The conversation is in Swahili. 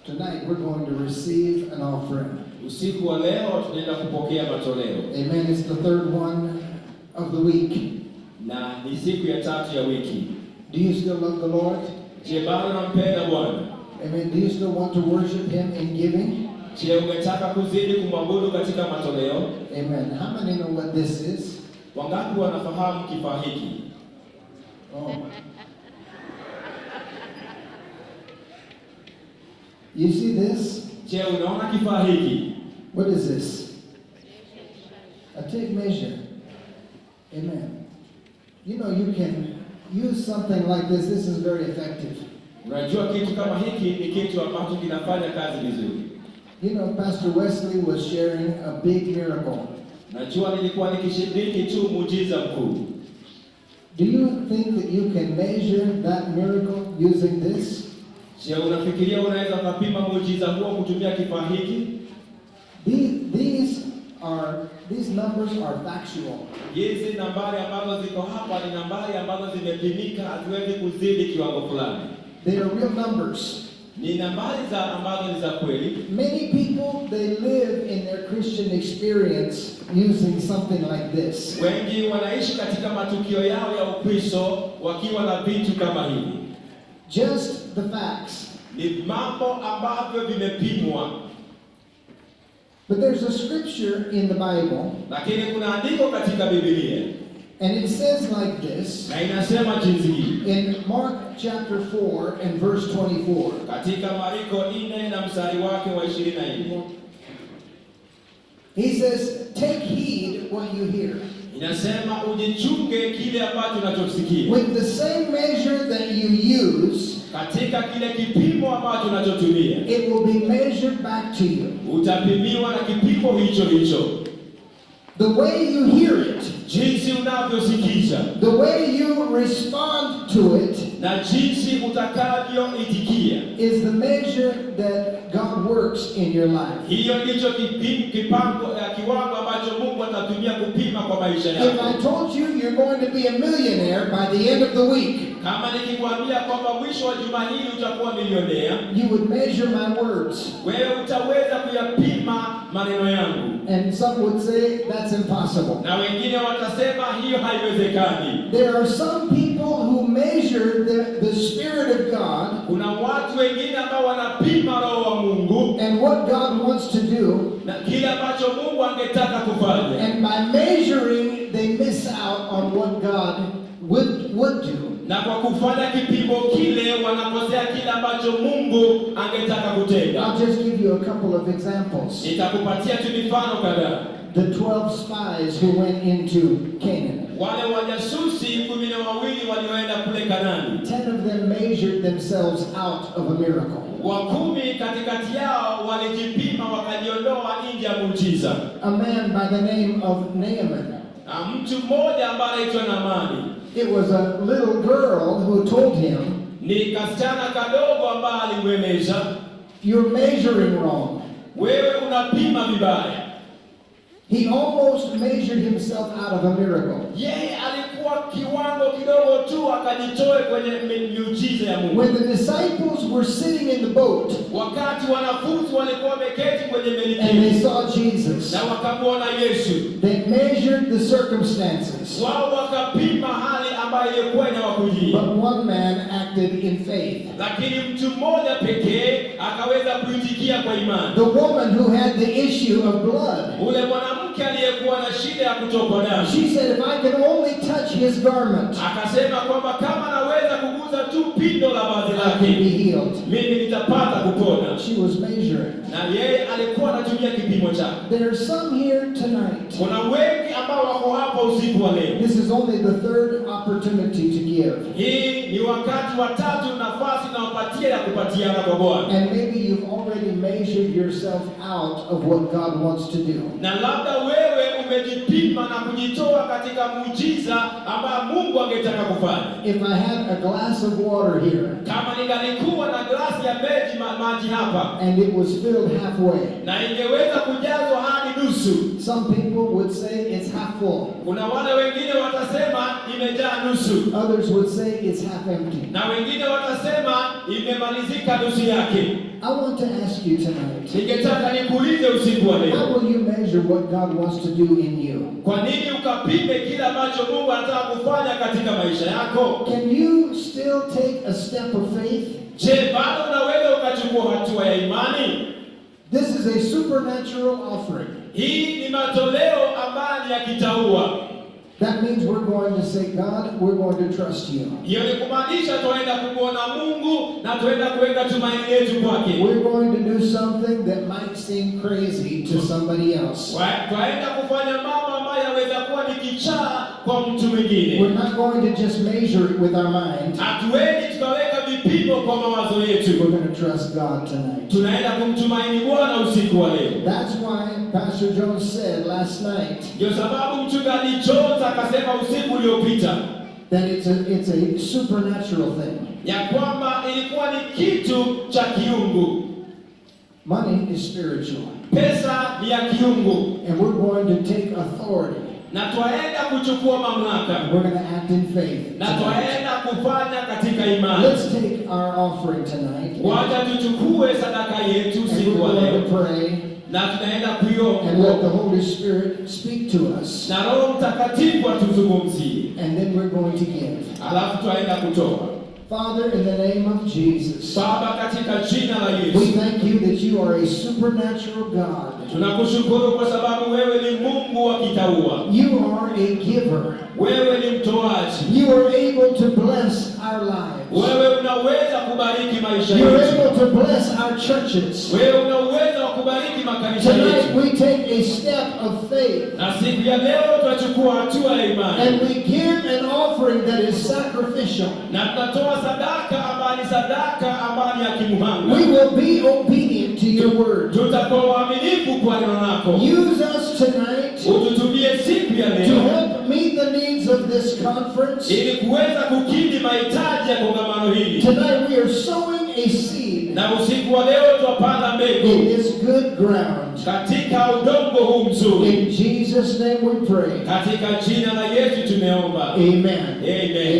Tonight we're going to receive an offering. Usiku wa leo tunaenda kupokea matoleo. Amen. It's the third one of the week. Na ni siku ya tatu ya wiki. Do you still love the Lord? Je, bado unampenda Bwana? Amen. Do you still want to worship Him in giving? Je, ungetaka kuzidi kumwabudu katika matoleo? Amen. How many know what this is? Wangapi wanafahamu kifaa hiki? Oh. You see this? Je, unaona kifaa hiki? What is this? A tape measure. Amen. You know, you can use something like this. This is very effective. Unajua kitu kama hiki ni kitu ambacho kinafanya kazi vizuri. You know, Pastor Wesley was sharing a big miracle. Najua nilikuwa nikishiriki tu muujiza mkuu. Do you think that you can measure that miracle using this? Je, unafikiria unaweza kupima muujiza huo kutumia kifaa hiki? These numbers are factual. Hizi nambari ambazo ziko hapa ni nambari ambazo zimepimika, haziwezi kuzidi kiwango fulani. They are real numbers. Ni nambari ambazo ni za kweli. Many people, they live in their Christian experience using something like this. Wengi wanaishi katika matukio yao ya Ukristo wakiwa na vitu kama hivi. Just the facts. Ni mambo ambavyo vimepimwa. But there's a scripture in the Bible. Lakini kuna andiko katika Biblia. And it says like this. Na inasema jinsi hii. In Mark chapter 4 and verse 24. Katika Marko 4 na mstari wake wa 24. He says, take heed what you hear. Inasema ujichunge kile ambacho unachosikia. With the same measure that you use, katika kile kipimo ambacho unachotumia, it will be measured back to you. Utapimiwa na kipimo hicho hicho. The way you hear it, jinsi unavyosikiza, the way you respond to it, na jinsi utakavyoitikia, is the measure that God works in your life. Hiyo ndicho kiwango ambacho Mungu atatumia kupima kwa maisha yako. If I told you you're going to be a millionaire by the end of the week, kama nikikwambia kwamba mwisho wa juma hili utakuwa milionea, you would measure my words. Wewe utaweza kuyapima maneno yangu. And some would say that's impossible. Na wengine watasema hiyo haiwezekani. There are some people who measure the Spirit of God. Kuna watu wengine ambao wanapima Roho wa Mungu and what God wants to do. Na kile ambacho Mungu angetaka kufanya. And by measuring, they miss out on what God would do. Na kwa kufanya kipimo kile wanakosea kile ambacho Mungu angetaka kutenda. I'll just give you a couple of examples. Nitakupatia tu mifano kadhaa. The 12 spies who went into Canaan. Wale wajasusi 12 walioenda kule Kanaani. 10 of them measured themselves out of a miracle. 10 katikati yao walijipima wakajiondoa nje ya muujiza. A man by the name of Naaman. Na mtu mmoja ambaye anaitwa Naamani. It was a little girl who told him, ni kasichana kadogo ambaye alimweleza, you're measuring wrong. Wewe unapima vibaya. He almost measured himself out of a miracle. Yeye alikuwa kiwango kidogo tu akajitoe kwenye miujiza ya Mungu. When the disciples were sitting in the boat, wakati wanafunzi walikuwa wameketi kwenye meli, and they saw Jesus, na wakamwona Yesu, they measured the circumstances. Wao wakapima hali ambayo ilikuwa inawakujia. But one man acted in faith. Lakini mtu mmoja pekee akaweza kuitikia kwa imani. The woman who had the issue of blood. Ule mwanamke aliyekuwa na shida ya kutokwa damu. She said, if I can only touch his garment, akasema kwamba kama naweza kuguza tu pindo la vazi I can be lake, healed. mimi nitapata kupona. She was measuring. Na yeye alikuwa anatumia kipimo chake. There are some here tonight. Kuna wengi ambao wako hapa usiku wa leo. This is only the third opportunity to give. Hii ni wakati wa tatu nafasi na wapatia ya kupatiana kwa Bwana. And maybe you've already measured yourself out of what God wants to do. Na labda wewe umejipima na kujitoa katika muujiza ambao Mungu angetaka kufanya. If I had a glass of water here, kama ningalikuwa na glasi ya maji maji hapa, and it was filled halfway. na ingeweza kujazwa hadi nusu. Some people would say it's half full. Kuna wale wengine watasema imejaa nusu, Others would say it's half empty. na wengine watasema imemalizika nusu yake. I want to ask you tonight, Ningetaka nikuulize usiku wa leo, how will you measure what God wants to do in you? kwa nini ukapime kile ambacho Mungu anataka kufanya katika maisha yako? Can you still take a step of faith? Je, bado unaweza ukachukua hatua ya imani? This is a supernatural offering. Hii ni matoleo ambayo ni ya kitaua. That means we're going to say, God, we're going to trust you. Hiyo ni kumaanisha tuenda kumwona Mungu na tuenda kuweka tumaini letu kwake. We're going to do something that might seem crazy to somebody else. Twaenda kufanya mambo ambayo yaweza kuwa ni kichaa kwa mtu mwingine. We're not going to just measure it with our mind. Hatuendi tukaweka vipimo kwa mawazo yetu. We're going to trust God tonight. Tunaenda kumtumaini Bwana usiku wa leo. That's why Pastor Jones said last night Ndio sababu mchungaji Jones akasema usiku uliopita that it's a supernatural thing. ya kwamba ilikuwa ni kitu cha kiungu. Money is spiritual. Pesa ni ya kiungu, And we're going to take authority. na twaenda kuchukua mamlaka, We're going to act in faith na tonight. twaenda kufanya katika imani. Let's take our offering tonight. Wacha tuchukue sadaka yetu And usiku wa we're going leo, to pray na tunaenda and let the kuiomba, Holy Spirit speak to us. na Roho Mtakatifu atuzungumzie, And then we're going to give. alafu twaenda kutoa. Father, in the name of Jesus, Baba, katika jina la we Yesu, thank you that you are a supernatural God. tunakushukuru kwa sababu wewe ni Mungu wa kitaua, You are a giver. wewe ni mtoaji, You are able to bless our lives. wewe unaweza kubariki maisha You're yetu, able to bless our churches. wewe una uwezo wa kubariki makanisa Tonight yetu. we take a step of faith Na siku ya leo tunachukua hatua ya imani, and we give an offering that is sacrificial. na tunatoa sadaka ambayo ni sadaka ambayo ni ya kimuhanga. We will be obedient to your word. Tutakuwa waaminifu kwa neno lako. Use us tonight Ututumie siku ya to leo help meet the needs of this conference. ili kuweza kukidhi mahitaji ya kongamano hili. Tonight we are sowing a seed Na usiku wa leo twapanda in mbegu this good ground. katika udongo huu mzuri. In Jesus' name we pray. Katika jina la Yesu tumeomba. Amen. Amen.